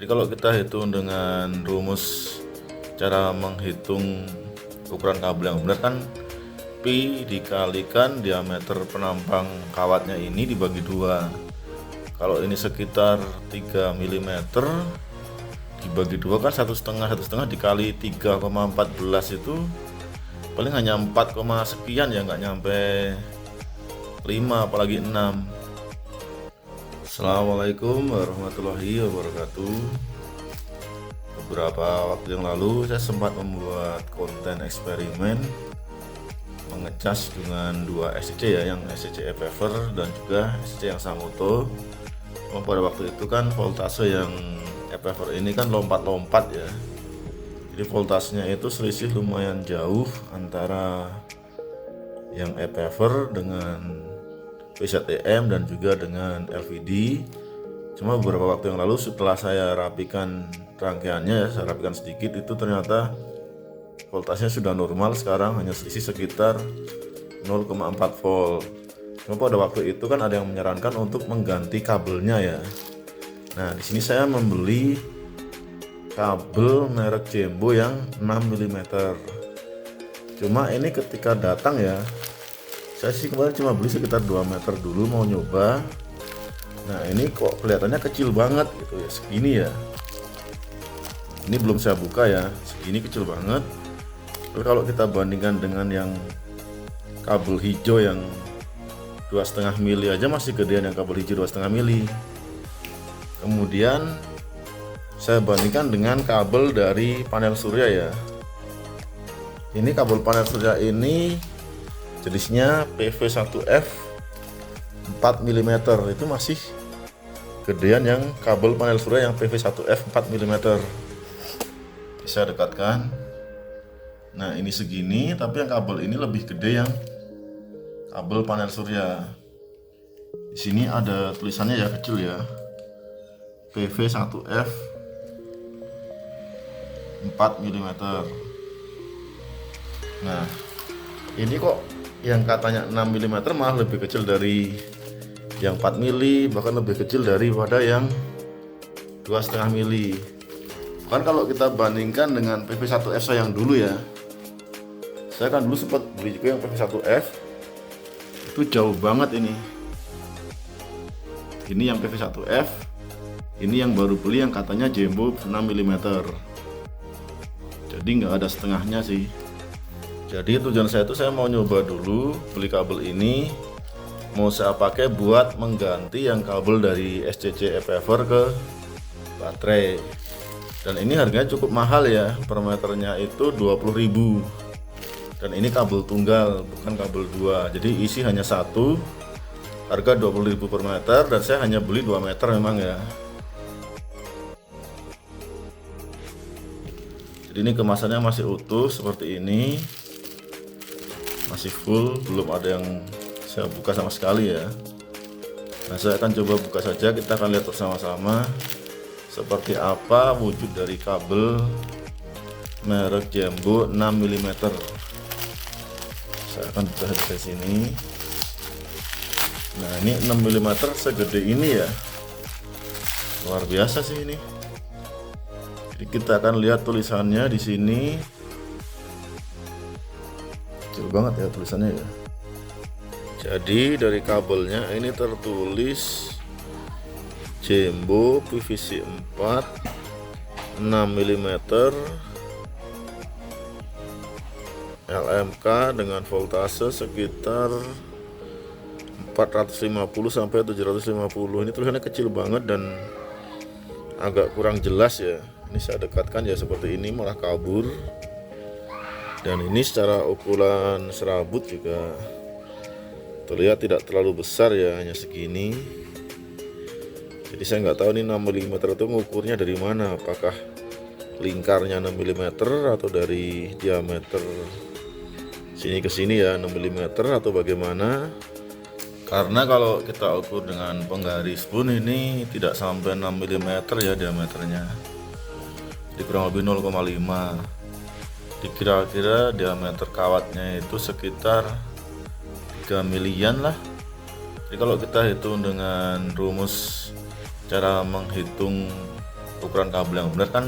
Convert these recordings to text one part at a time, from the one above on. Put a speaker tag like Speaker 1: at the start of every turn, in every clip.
Speaker 1: Jadi kalau kita hitung dengan rumus cara menghitung ukuran kabel yang benar kan pi dikalikan diameter penampang kawatnya ini dibagi 2. Kalau ini sekitar 3 mm dibagi 2 kan 1,5 dikali 3,14 itu paling hanya 4, sekian ya, nggak nyampe 5 apalagi 6. Assalamualaikum warahmatullahi wabarakatuh. Beberapa waktu yang lalu saya sempat membuat konten eksperimen mengecas dengan 2 SCC ya, yang SCC ePever dan juga SCC yang Samuto. Pada waktu itu kan voltase yang ePever ini kan lompat-lompat ya, jadi voltasenya itu selisih lumayan jauh antara yang ePever dengan PZTM dan juga dengan LVD. Cuma beberapa waktu yang lalu setelah saya rapikan rangkaiannya ya, saya rapikan sedikit, itu ternyata voltasenya sudah normal sekarang, hanya selisih sekitar 0,4 volt. Cuma pada waktu itu kan ada yang menyarankan untuk mengganti kabelnya ya. Nah, di sini saya membeli kabel merek Jembo yang 6 mm. Cuma ini ketika datang ya, saya sih kemarin cuma beli sekitar 2 meter dulu mau nyoba. Nah, ini kok kelihatannya kecil banget gitu ya, segini ya. Ini belum saya buka ya, segini kecil banget. Tapi kalau kita bandingkan dengan yang kabel hijau yang 2,5 mili aja masih gedean yang kabel hijau 2,5 mili. Kemudian saya bandingkan dengan kabel dari panel surya ya. Ini kabel panel surya ini jenisnya PV1F 4 mm, itu masih gedean yang kabel panel surya yang PV1F 4 mm. Bisa dekatkan. Nah, ini segini, tapi yang kabel ini lebih gede yang kabel panel surya. Di sini ada tulisannya ya, kecil ya, PV1F 4 mm. Nah, ini kok yang katanya 6 mm malah lebih kecil dari yang 4 mili, bahkan lebih kecil daripada yang 2,5 mili. Kan kalau kita bandingkan dengan PV1F saya yang dulu ya, saya kan dulu sempat beli juga yang PV1F, itu jauh banget ini. Ini yang PV1F, ini yang baru beli yang katanya Jembo 6 mm. Jadi nggak ada setengahnya sih. Jadi tujuan saya itu saya mau nyoba dulu beli kabel ini, mau saya pakai buat mengganti yang kabel dari SCC ePever ke baterai. Dan ini harganya cukup mahal ya, per meternya itu 20.000. Dan ini kabel tunggal, bukan kabel dua. Jadi isi hanya satu, harga 20.000 per meter, dan saya hanya beli 2 meter memang ya. Jadi ini kemasannya masih utuh seperti ini, masih full, belum ada yang saya buka sama sekali ya. Nah, saya akan coba buka saja, kita akan lihat bersama-sama seperti apa wujud dari kabel merek Jembo 6 mm. Saya akan buka dari sini. Nah, ini 6 mm segede ini ya, luar biasa sih ini. Jadi kita akan lihat tulisannya di sini. Kecil banget ya tulisannya ya. Jadi dari kabelnya ini tertulis Jembo PVC 4 6 mm LMK dengan voltase sekitar 450 sampai 750. Ini tulisannya kecil banget dan agak kurang jelas ya. Ini saya dekatkan ya, seperti ini malah kabur. Dan ini secara ukuran serabut juga terlihat tidak terlalu besar ya, hanya segini. Jadi saya nggak tahu nih 6 mm itu ngukurnya dari mana, apakah lingkarnya 6 mm atau dari diameter sini ke sini ya 6 mm atau bagaimana. Karena kalau kita ukur dengan penggaris pun ini tidak sampai 6 mm ya diameternya, jadi kurang lebih 0,5. Dikira-kira diameter kawatnya itu sekitar 3 milian lah. Jadi kalau kita hitung dengan rumus cara menghitung ukuran kabel yang benar kan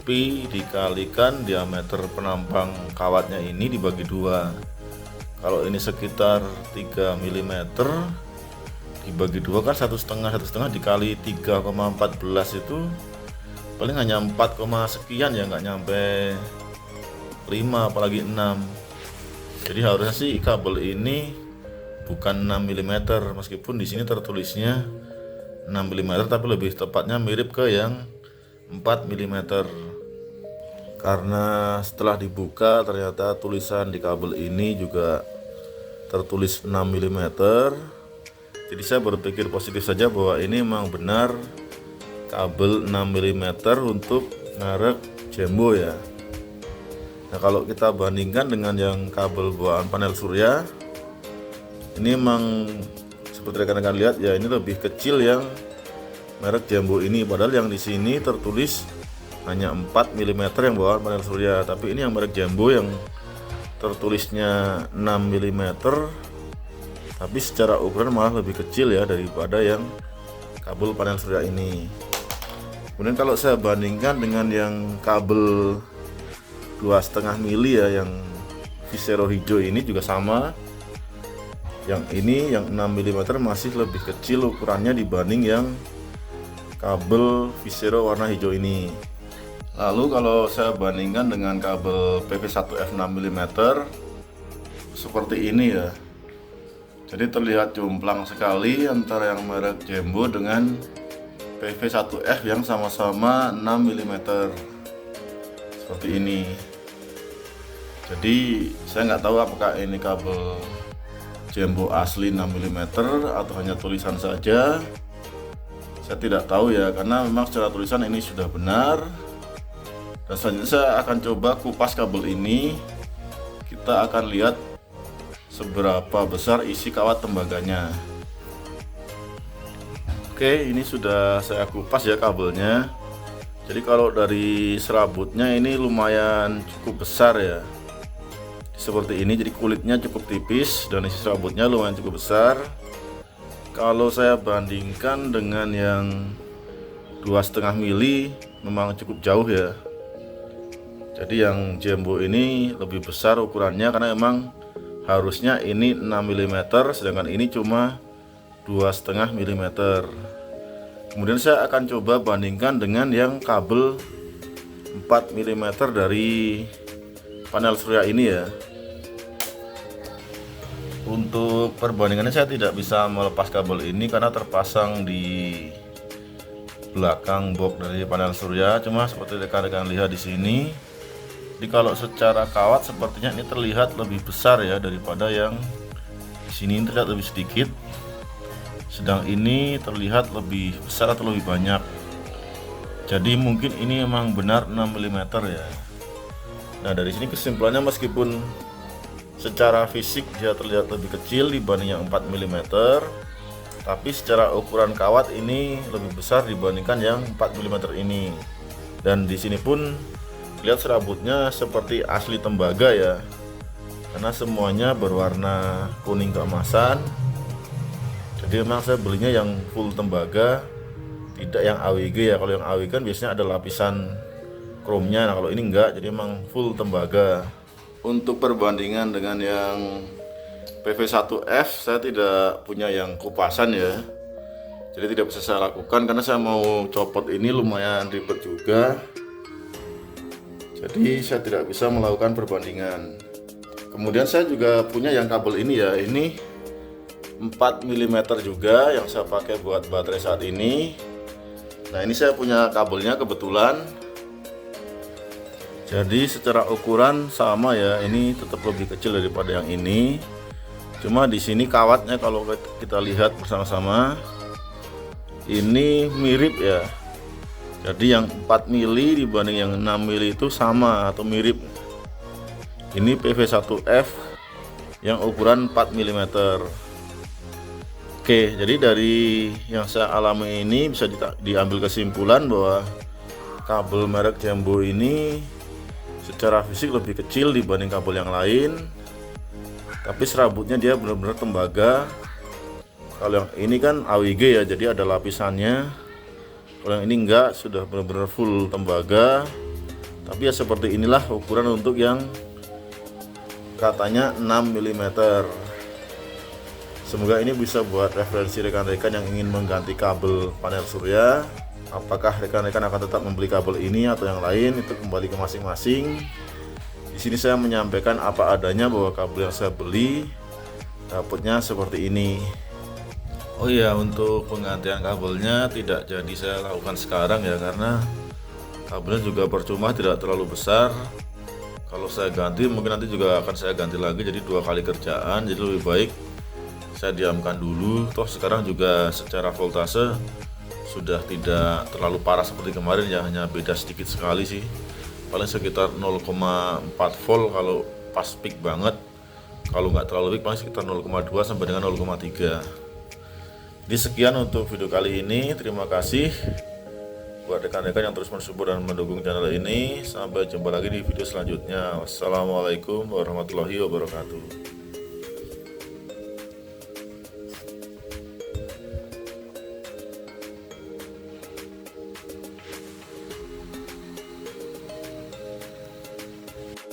Speaker 1: pi dikalikan diameter penampang kawatnya ini dibagi 2. Kalau ini sekitar 3 mm dibagi 2 kan 1,5 dikali 3,14 itu paling hanya 4, sekian ya, nggak nyampe 5 apalagi 6. Jadi harusnya sih kabel ini bukan 6 mm, meskipun di sini tertulisnya 6 mm tapi lebih tepatnya mirip ke yang 4 mm. Karena setelah dibuka ternyata tulisan di kabel ini juga tertulis 6 mm. Jadi saya berpikir positif saja bahwa ini memang benar kabel 6 mm untuk merek Jembo ya. Nah, kalau kita bandingkan dengan yang kabel bawaan panel surya, ini memang seperti rekan-rekan lihat ya, ini lebih kecil yang merek Jembo ini, padahal yang di sini tertulis hanya 4 mm yang bawaan panel surya, tapi ini yang merek Jembo yang tertulisnya 6 mm, tapi secara ukuran malah lebih kecil ya daripada yang kabel panel surya ini. Kemudian kalau saya bandingkan dengan yang kabel 2,5 mili ya, yang Visero hijau ini juga sama. Yang ini yang 6 mm masih lebih kecil ukurannya dibanding yang kabel Visero warna hijau ini. Lalu kalau saya bandingkan dengan kabel PP1F 6 mm seperti ini ya. Jadi terlihat jomplang sekali antara yang merek Jembo dengan PV1F yang sama-sama 6 mm seperti ini. Jadi saya nggak tahu apakah ini kabel Jembo asli 6 mm atau hanya tulisan saja. Saya tidak tahu ya, karena memang secara tulisan ini sudah benar. Dan selanjutnya saya akan coba kupas kabel ini. Kita akan lihat seberapa besar isi kawat tembaganya. Oke, ini sudah saya kupas ya kabelnya. Jadi kalau dari serabutnya ini lumayan cukup besar ya, seperti ini. Jadi kulitnya cukup tipis dan isi serabutnya lumayan cukup besar. Kalau saya bandingkan dengan yang 2,5 mili memang cukup jauh ya. Jadi yang Jembo ini lebih besar ukurannya, karena memang harusnya ini 6 mm sedangkan ini cuma 2,5 mm. Kemudian saya akan coba bandingkan dengan yang kabel 4 mm dari panel surya ini ya. Untuk perbandingannya saya tidak bisa melepas kabel ini karena terpasang di belakang box dari panel surya. Cuma seperti rekan-rekan lihat di sini. Jadi kalau secara kawat sepertinya ini terlihat lebih besar ya daripada yang di sini, terlihat lebih sedikit. Sedang ini terlihat lebih besar atau lebih banyak. Jadi mungkin ini memang benar 6 mm ya. Nah, dari sini kesimpulannya meskipun secara fisik dia terlihat lebih kecil dibanding yang 4 mm, tapi secara ukuran kawat ini lebih besar dibandingkan yang 4 mm ini. Dan di sini pun lihat serabutnya seperti asli tembaga ya, karena semuanya berwarna kuning keemasan. Jadi memang saya belinya yang full tembaga, tidak yang AWG ya. Kalau yang AWG kan biasanya ada lapisan kromnya, nah kalau ini enggak, jadi memang full tembaga. Untuk perbandingan dengan yang PV1F saya tidak punya yang kupasan ya, jadi tidak bisa saya lakukan karena saya mau copot ini lumayan ribet juga. Jadi saya tidak bisa melakukan perbandingan. Kemudian saya juga punya yang kabel ini ya, ini 4 mm juga yang saya pakai buat baterai saat ini. Nah, ini saya punya kabelnya kebetulan. Jadi secara ukuran sama ya, ini tetap lebih kecil daripada yang ini. Cuma di sini kawatnya kalau kita lihat bersama-sama ini mirip ya. Jadi yang 4 mili dibanding yang 6 mili itu sama atau mirip. Ini PV1F yang ukuran 4 mm. Oke, jadi dari yang saya alami ini bisa diambil kesimpulan bahwa kabel merek Jembo ini secara fisik lebih kecil dibanding kabel yang lain, tapi serabutnya dia benar-benar tembaga. Kalau yang ini kan AWG ya, jadi ada lapisannya. Kalau yang ini enggak, sudah benar-benar full tembaga. Tapi ya seperti inilah ukuran untuk yang katanya 6 mm. Semoga ini bisa buat referensi rekan-rekan yang ingin mengganti kabel panel surya. Apakah rekan-rekan akan tetap membeli kabel ini atau yang lain, itu kembali ke masing-masing. Di sini saya menyampaikan apa adanya bahwa kabel yang saya beli dapatnya seperti ini. Oh iya, untuk penggantian kabelnya tidak jadi saya lakukan sekarang ya, karena kabelnya juga percuma, tidak terlalu besar. Kalau saya ganti mungkin nanti juga akan saya ganti lagi, jadi 2 kali kerjaan. Jadi lebih baik saya diamkan dulu. Toh sekarang juga secara voltase sudah tidak terlalu parah seperti kemarin ya, hanya beda sedikit sekali sih, paling sekitar 0,4 volt kalau pas peak banget. Kalau nggak terlalu peak paling sekitar 0,2 sampai dengan 0,3. Jadi sekian untuk video kali ini. Terima kasih buat rekan-rekan yang terus mensupport dan mendukung channel ini. Sampai jumpa lagi di video selanjutnya. Wassalamualaikum warahmatullahi wabarakatuh.